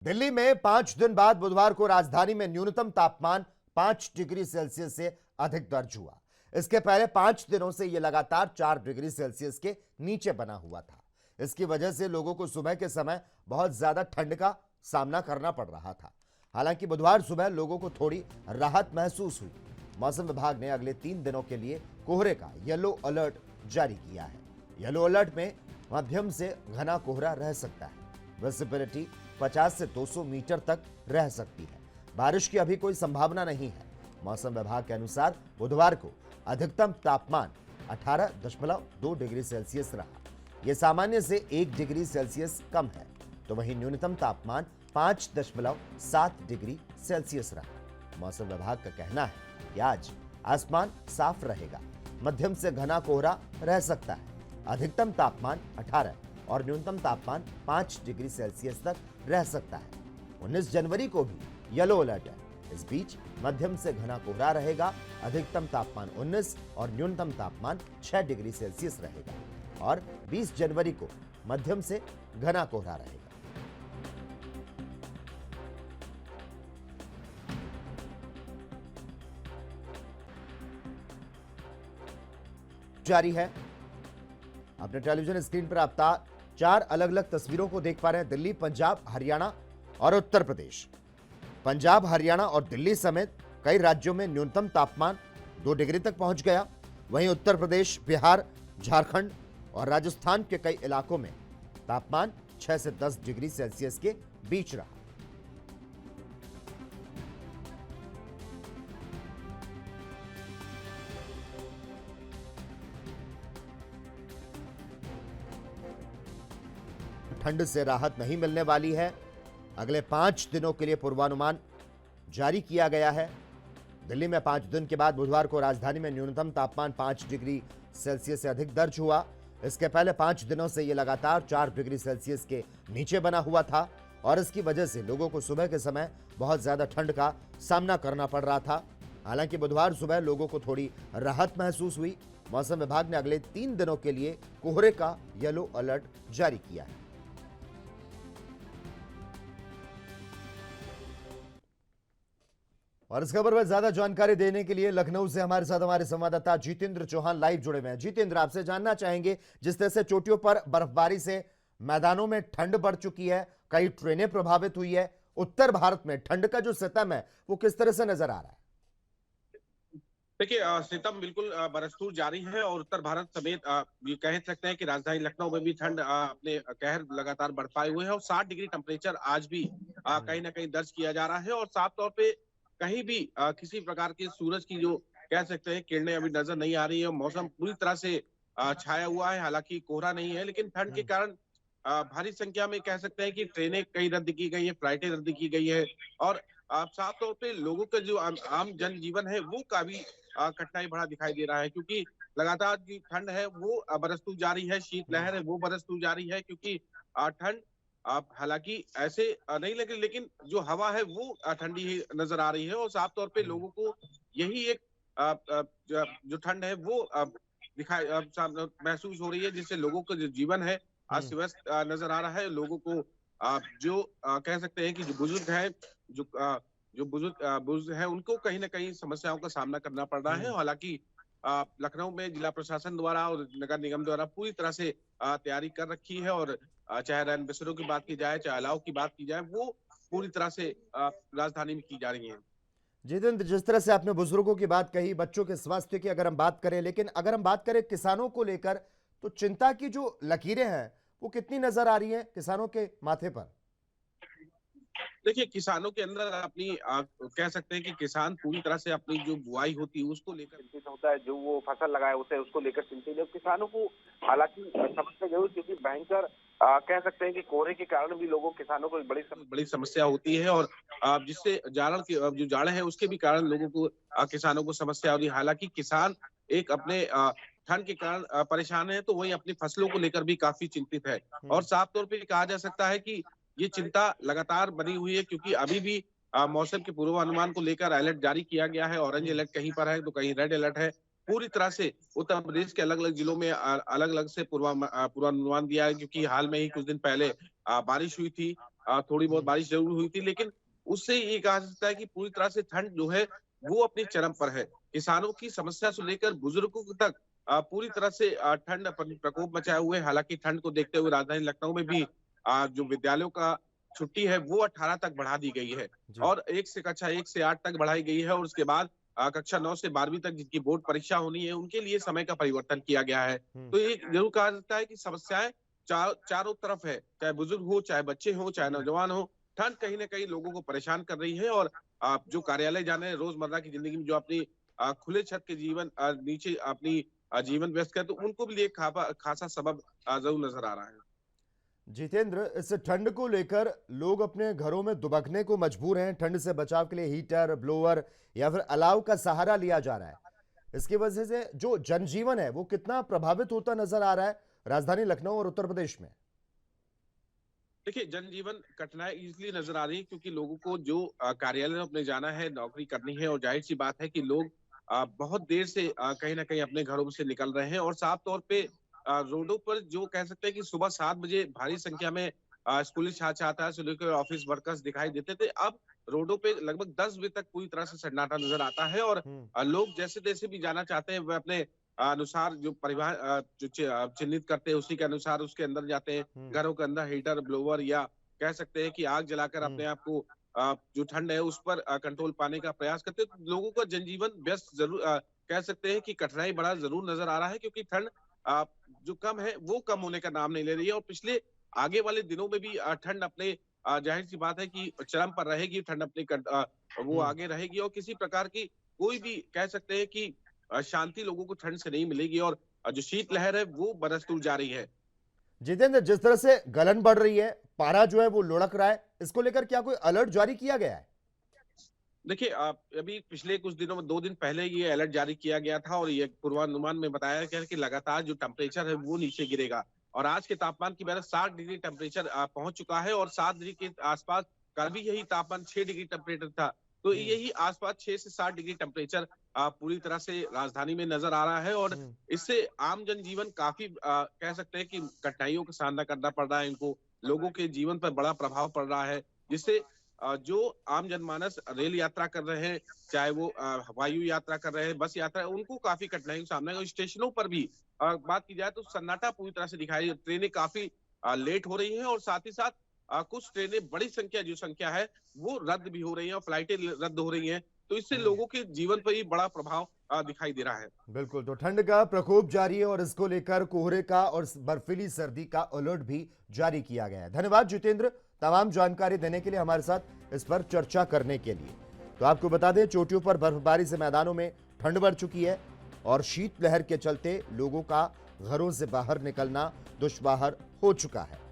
दिल्ली में 5 दिन बाद बुधवार को राजधानी में न्यूनतम तापमान 5 डिग्री सेल्सियस से अधिक दर्ज हुआ। इसके पहले 5 दिनों से यह लगातार 4 डिग्री सेल्सियस के नीचे बना हुआ था। इसकी वजह से लोगों को सुबह के समय बहुत ज्यादा ठंड का सामना करना पड़ रहा था। हालांकि बुधवार सुबह लोगों को थोड़ी राहत महसूस हुई। मौसम विभाग ने अगले 3 दिनों के लिए कोहरे का येलो अलर्ट जारी किया है। येलो अलर्ट में मध्यम से घना कोहरा रह सकता है। विजिबिलिटी 50 से 200 मीटर तक रह सकती है। बारिश की अभी कोई संभावना नहीं है। मौसम विभाग के अनुसार बुधवार को अधिकतम तापमान 18.2 डिग्री सेल्सियस रहा। यह सामान्य से 1 डिग्री सेल्सियस कम है, तो वहीं न्यूनतम तापमान 5.7 डिग्री सेल्सियस रहा। मौसम विभाग का कहना है कि आज आसमान साफ रहेगा, मध्यम से घना कोहरा रह सकता है। अधिकतम तापमान 18 और न्यूनतम तापमान 5 डिग्री सेल्सियस तक रह सकता है। 19 जनवरी को भी येलो अलर्ट है। इस बीच मध्यम से घना कोहरा रहेगा। अधिकतम तापमान 19 और न्यूनतम तापमान 6 डिग्री सेल्सियस रहेगा और 20 जनवरी को मध्यम से घना कोहरा रहेगा। जारी है। अपने टेलीविजन स्क्रीन पर आप 4 अलग अलग तस्वीरों को देख पा रहे हैं। दिल्ली, पंजाब, हरियाणा और उत्तर प्रदेश। पंजाब, हरियाणा और दिल्ली समेत कई राज्यों में न्यूनतम तापमान 2 डिग्री तक पहुंच गया। वहीं उत्तर प्रदेश, बिहार, झारखंड और राजस्थान के कई इलाकों में तापमान 6 से 10 डिग्री सेल्सियस के बीच रहा। ठंड से राहत नहीं मिलने वाली है। अगले 5 दिनों के लिए पूर्वानुमान जारी किया गया है। दिल्ली में 5 दिन के बाद बुधवार को राजधानी में न्यूनतम तापमान 5 डिग्री सेल्सियस से अधिक दर्ज हुआ। इसके पहले 5 दिनों से यह लगातार 4 डिग्री सेल्सियस के नीचे बना हुआ था और इसकी वजह से लोगों को सुबह के समय बहुत ज्यादा ठंड का सामना करना पड़ रहा था। हालांकि बुधवार सुबह लोगों को थोड़ी राहत महसूस हुई। मौसम विभाग ने अगले 3 दिनों के लिए कोहरे का येलो अलर्ट जारी किया है। और इस खबर पर ज्यादा जानकारी देने के लिए लखनऊ से हमारे साथ हमारे संवाददाता जितेंद्र चौहान लाइव जुड़े हुए हैं। जितेंद्र, आपसे जानना चाहेंगे, जिस तरह से चोटियों पर बर्फबारी से मैदानों में ठंड बढ़ चुकी है, कई ट्रेनें प्रभावित हुई है, उत्तर भारत में ठंड का जो सितम है वो किस तरह से नजर आ रहा है? देखिए, सितम बिल्कुल बरस्तूर जारी है और उत्तर भारत समेत ये कह सकते हैं कि राजधानी लखनऊ में भी ठंड अपने कहर लगातार बरपाए हुए है और 60 डिग्री टेम्परेचर आज भी कहीं ना कहीं दर्ज किया जा रहा है। और साफ तौर पे कहीं भी किसी प्रकार के सूरज की जो कह सकते हैं किरणें अभी नजर नहीं आ रही है। मौसम पूरी तरह से छाया हुआ है, हालांकि कोहरा नहीं है, लेकिन ठंड के कारण भारी संख्या में कह सकते हैं कि ट्रेनें कई रद्द की गई है, फ्लाइटें रद्द की गई है और साफ तौर पे लोगों का जो आम जनजीवन है वो काफी कठिनाई भरा दिखाई दे रहा है, क्योंकि लगातार जो ठंड है वो बरसतू जारी है, शीत लहर है वो बरसतू जारी है, क्योंकि ठंड हालांकि ऐसे नहीं लगे, लेकिन जो हवा है वो ठंडी ही नजर आ रही है और साफ तौर पे लोगों को यही एक जो ठंड है वो दिखाई महसूस हो रही है, जिससे लोगों का जो जीवन है अस्त व्यस्त नजर आ रहा है। लोगों को जो कह सकते हैं कि जो बुजुर्ग है, जो जो बुजुर्ग है, उनको कहीं ना कहीं समस्याओं का सामना करना पड़ रहा है। हालांकि लखनऊ में जिला प्रशासन द्वारा और नगर निगम द्वारा पूरी तरह से तैयारी कर रखी है और चाहे रैन बसेरों की बात की जाए, चाहे अलाव की बात की जाए, वो पूरी तरह से राजधानी में की जा रही है। जितेंद्र, जिस तरह से आपने बुजुर्गों की बात कही, बच्चों के स्वास्थ्य की अगर हम बात करें, लेकिन अगर हम बात करें किसानों को लेकर, तो चिंता की जो लकीरें हैं वो कितनी नजर आ रही हैं किसानों के माथे पर? देखिए, किसानों के अंदर अपनी कह सकते हैं कि किसान पूरी तरह से अपनी जो बुआई होती है उसको लेकर चिंतित होता है, जो वो फसल लगाया होता है उसको लेकर चिंतित है। किसानों को हालांकि समस्या जरूर, क्योंकि भयंकर कह सकते हैं कि कोहरे के कारण भी लोगों किसानों को बड़ी समस्या होती है और जिससे जाड़न की जो जाड़े है उसके भी कारण लोगों को किसानों को समस्या होती है। हालांकि किसान एक अपने ठंड के कारण परेशान है, तो वही अपनी फसलों को लेकर भी काफी चिंतित है और साफ तौर पर कहा जा सकता है कि ये चिंता लगातार बनी हुई है, क्योंकि अभी भी मौसम के पूर्वानुमान को लेकर अलर्ट जारी किया गया है। ऑरेंज अलर्ट कहीं पर है तो कहीं रेड अलर्ट है। पूरी तरह से उत्तर प्रदेश के अलग अलग जिलों में अलग अलग से पूर्वानुमान दिया है, क्योंकि हाल में ही कुछ दिन पहले बारिश हुई थी थोड़ी बहुत बारिश जरूर हुई थी, लेकिन उससे ये कहा जा सकता है कि पूरी तरह से ठंड जो है वो अपनी चरम पर है। किसानों की समस्या से लेकर बुजुर्गों तक पूरी तरह से ठंड प्रकोप मचाए हुए है। हालांकि ठंड को देखते हुए राजधानी लखनऊ में भी जो विद्यालयों का छुट्टी है वो 18 तक बढ़ा दी गई है जी। और कक्षा 1 से 8 तक बढ़ाई गई है और उसके बाद कक्षा 9 से 12वीं तक जिनकी बोर्ड परीक्षा होनी है उनके लिए समय का परिवर्तन किया गया है। हम्म। तो ये जरूर कहा जाता है कि समस्याएं चारों तरफ है, चाहे बुजुर्ग हो, चाहे बच्चे हो, चाहे नौजवान हो। ठंड कहीं न कहीं लोगों को परेशान कर रही है और जो कार्यालय जाने रोजमर्रा की जिंदगी में जो अपनी खुले छत के जीवन नीचे अपनी जीवन व्यस्त कर तो उनको भी लिए खासा सबब जरूर नजर आ रहा है। जितेंद्र, इस ठंड को लेकर लोग अपने घरों में दुबकने को मजबूर हैं। ठंड से बचाव के लिए हीटर, ब्लोअर या फिर अलाव का सहारा लिया जा रहा है। इसकी वजह से जो जनजीवन है वो कितना प्रभावित होता नजर आ रहा है राजधानी लखनऊ और उत्तर प्रदेश में। देखिए, जनजीवन कठिनाई इसलिए नजर आ रही है क्योंकि लोगों को जो कार्यालय में अपने जाना है, नौकरी करनी है और जाहिर सी बात है कि लोग बहुत देर से कहीं ना कहीं अपने घरों से निकल रहे हैं और साफ तौर पे रोडों पर जो कह सकते हैं कि सुबह 7 बजे भारी संख्या में स्कूली छात्र छात्राएं से लेकर ऑफिस वर्कर्स दिखाई देते थे। अब रोडों पे लगभग 10 बजे तक पूरी तरह से सन्नाटा नजर आता है और हम्म। लोग जैसे तैसे भी जाना चाहते हैं वह अपने अनुसार जो परिवहन चिन्हित करते हैं उसी के अनुसार उसके अंदर जाते हैं। हम्म। घरों के अंदर हीटर, ब्लोवर या कह सकते हैं कि आग जलाकर हम्म। अपने आप को जो ठंड है उस पर कंट्रोल पाने का प्रयास करते हैं। तो लोगों का जनजीवन व्यस्त जरूर कह सकते हैं कि कठिनाई बड़ा जरूर नजर आ रहा है क्योंकि ठंड अ, जो कम है वो कम होने का नाम नहीं ले रही है और पिछले आगे वाले दिनों में भी ठंड अपने जाहिर सी बात है कि चरम पर रहेगी। ठंड अपनी वो हम्म। आगे रहेगी और किसी प्रकार की कोई भी कह सकते हैं कि शांति लोगों को ठंड से नहीं मिलेगी और जो शीतलहर है वो बरसतूर जा रही है। जितेंद्र, जिस तरह से गलन बढ़ रही है, पारा जो है वो लुढ़क रहा है, इसको लेकर क्या कोई अलर्ट जारी किया गया है? देखिए अभी पिछले कुछ दिनों में 2 दिन पहले ये अलर्ट जारी किया गया था और ये पूर्वानुमान में बताया गया है कि लगातार जो टेम्परेचर है वो नीचे गिरेगा और आज के तापमान की वजह 60 डिग्री टेम्परेचर पहुंच चुका है और 7 डिग्री के आसपास कल भी यही तापमान 6 डिग्री टेम्परेचर था। तो हम्म। यही आसपास 6 से 7 डिग्री टेम्परेचर पूरी तरह से राजधानी में नजर आ रहा है और हम्म। इससे आम जनजीवन काफी कह सकते हैं कि कठिनाइयों का सामना करना पड़ रहा है इनको। लोगों के जीवन पर बड़ा प्रभाव पड़ रहा है जिससे जो आम जनमानस रेल यात्रा कर रहे हैं, चाहे वो वायु यात्रा कर रहे हैं, बस यात्रा, उनको काफी कठिनाइयों का सामना है। स्टेशनों पर भी बात की जाए तो सन्नाटा पूरी तरह से दिखाई, ट्रेनें काफी लेट हो रही हैं और साथ ही साथ कुछ ट्रेनें बड़ी संख्या जो संख्या है वो रद्द भी हो रही है और फ्लाइटें रद्द हो रही हैं। तो इससे हम्म। लोगों के जीवन पर ही बड़ा प्रभाव दिखाई दे रहा है। बिल्कुल, तो ठंड का प्रकोप जारी है और इसको लेकर कोहरे का और बर्फीली सर्दी का अलर्ट भी जारी किया गया है। धन्यवाद जितेंद्र, तमाम जानकारी देने के लिए, हमारे साथ इस पर चर्चा करने के लिए। तो आपको बता दें, चोटियों पर बर्फबारी से मैदानों में ठंड बढ़ चुकी है और शीतलहर के चलते लोगों का घरों से बाहर निकलना दुश्वार हो चुका है।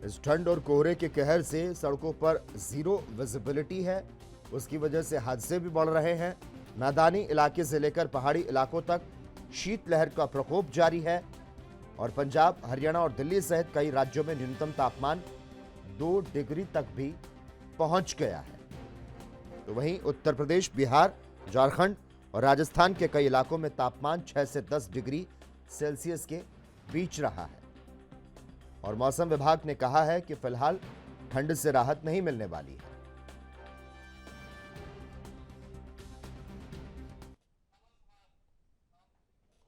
इस ठंड और कोहरे के कहर से सड़कों पर जीरो विजिबिलिटी है, उसकी वजह से हादसे भी बढ़ रहे हैं। मैदानी इलाके से लेकर पहाड़ी इलाकों तक शीतलहर का प्रकोप जारी है और पंजाब, हरियाणा और दिल्ली सहित कई राज्यों में न्यूनतम तापमान 2 डिग्री तक भी पहुंच गया है। तो वहीं उत्तर प्रदेश, बिहार, झारखंड और राजस्थान के कई इलाकों में तापमान 6 से 10 डिग्री सेल्सियस के बीच रहा है और मौसम विभाग ने कहा है कि फिलहाल ठंड से राहत नहीं मिलने वाली है।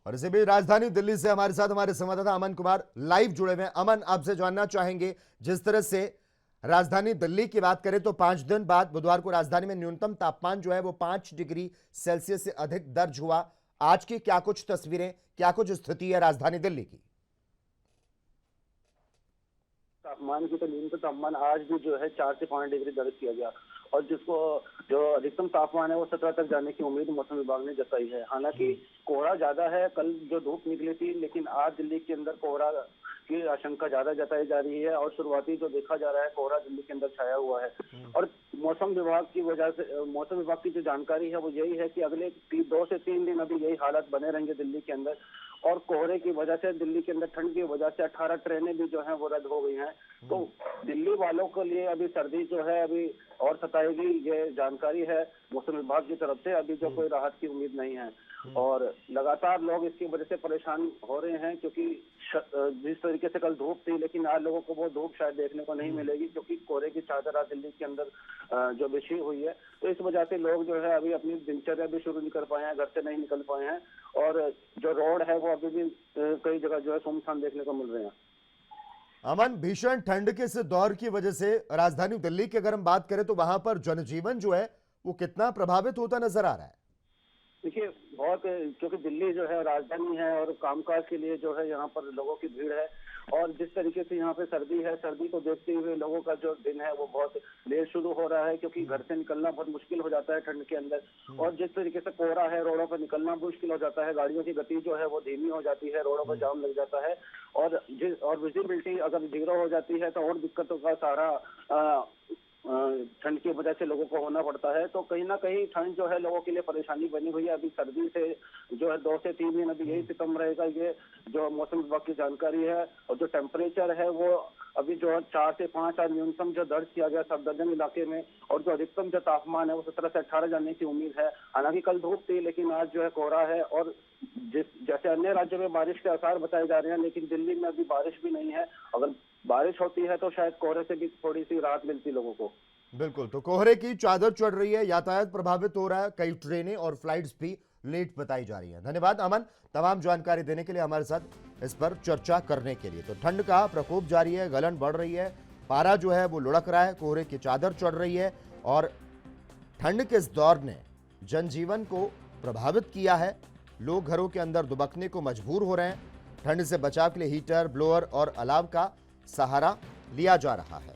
और इसी बीच राजधानी दिल्ली से हमारे साथ हमारे संवाददाता अमन कुमार लाइव जुड़े हुए हैं। अमन, आपसे जानना चाहेंगे, जिस तरह से राजधानी दिल्ली की बात करें तो 5 दिन बाद बुधवार को राजधानी में न्यूनतम तापमान जो है वो 5 डिग्री सेल्सियस से अधिक दर्ज हुआ। आज की क्या कुछ तस्वीरें, क्या कुछ स्थिति है राजधानी दिल्ली की? तापमान की तो न्यूनतम तापमान आज भी जो है 4 से 5 डिग्री दर्ज किया गया और जिसको जो अधिकतम तापमान है वो 17 तक जाने की उम्मीद मौसम विभाग ने जताई है। हालांकि कोहरा ज्यादा है, कल जो धूप निकली थी, लेकिन आज दिल्ली के अंदर कोहरा की आशंका ज्यादा जताई जा रही है और शुरुआती जो देखा जा रहा है कोहरा दिल्ली के अंदर छाया हुआ है। और मौसम विभाग की वजह से, मौसम विभाग की जो जानकारी है वो यही है कि अगले 2 से 3 दिन अभी यही हालात बने रहेंगे दिल्ली के अंदर और कोहरे की वजह से दिल्ली के अंदर ठंड की वजह से 18 ट्रेनें भी जो हैं वो रद्द हो गई हैं। तो दिल्ली वालों के लिए अभी सर्दी जो है अभी और सताएगी, ये जानकारी है मौसम विभाग की तरफ से। अभी जो कोई राहत की उम्मीद नहीं है। और लगातार लोग इसकी वजह से परेशान हो रहे हैं, क्योंकि जिस तरीके से कल धूप थी, लेकिन आज लोगों को वो धूप शायद देखने को नहीं मिलेगी, क्योंकि कोहरे की चादर आज दिल्ली के अंदर जो बिछी हुई है। तो इस वजह से लोग जो है अभी अपनी दिनचर्या भी शुरू नहीं कर पाए हैं, घर से नहीं निकल पाए हैं, और जो रोड है वो अभी भी कई जगह जो है सुनसान देखने को मिल रहे हैं। अमन, भीषण ठंड के इस दौर की वजह से राजधानी दिल्ली की अगर हम बात करें तो वहां पर जनजीवन जो है वो कितना प्रभावित होता नजर आ रहा है? देखिए, बहुत, क्योंकि दिल्ली जो है राजधानी है और कामकाज के लिए जो है यहाँ पर लोगों की भीड़ है, और जिस तरीके से यहाँ पे सर्दी है, सर्दी को देखते हुए लोगों का जो दिन है वो बहुत लेट शुरू हो रहा है, क्योंकि घर से निकलना बहुत मुश्किल हो जाता है ठंड के अंदर। और जिस तरीके से कोहरा है, रोडों पर निकलना मुश्किल हो जाता है, गाड़ियों की गति जो है वो धीमी हो जाती है, रोडों पर जाम लग जाता है, और विजिबिलिटी अगर जीरो हो जाती है तो और दिक्कतों का सारा ठंड की वजह से लोगों को होना पड़ता है। तो कहीं ना कहीं ठंड जो है लोगों के लिए परेशानी बनी हुई है। अभी सर्दी से जो है 2 से 3 दिन अभी यही सितम रहेगा, ये जो मौसम विभाग की जानकारी है। और जो टेम्परेचर है वो अभी जो है 4 से 5 आज न्यूनतम जो दर्ज किया गया सफदरजंग इलाके में, और जो अधिकतम जो तापमान है वो 17 से 18 जाने की उम्मीद है। हालांकि कल धूप थी, लेकिन आज जो है कोहरा है, और जैसे अन्य राज्यों में बारिश के आसार बताए जा रहे हैं, लेकिन दिल्ली में अभी बारिश भी नहीं है। अगर बारिश होती है तो शायद कोहरे से भी थोड़ी सी राहत मिलती लोगों को। बिल्कुल, तो कोहरे की चादर चढ़ रही है, यातायात प्रभावित हो रहा है, कई ट्रेनें और फ्लाइट्स भी लेट बताई जा रही हैं। धन्यवाद अमन, तमाम जानकारी देने के लिए, हमारे साथ इस पर चर्चा करने के लिए। तो ठंड का प्रकोप जारी है, गलन बढ़ रही है, पारा जो है वो लुढ़क रहा है, कोहरे की चादर चढ़ रही है, और ठंड के इस दौर ने जनजीवन को प्रभावित किया है। लोग घरों के अंदर दुबकने को मजबूर हो रहे हैं। ठंड से बचाव के लिए हीटर, ब्लोअर और अलाव का सहारा लिया जा रहा है।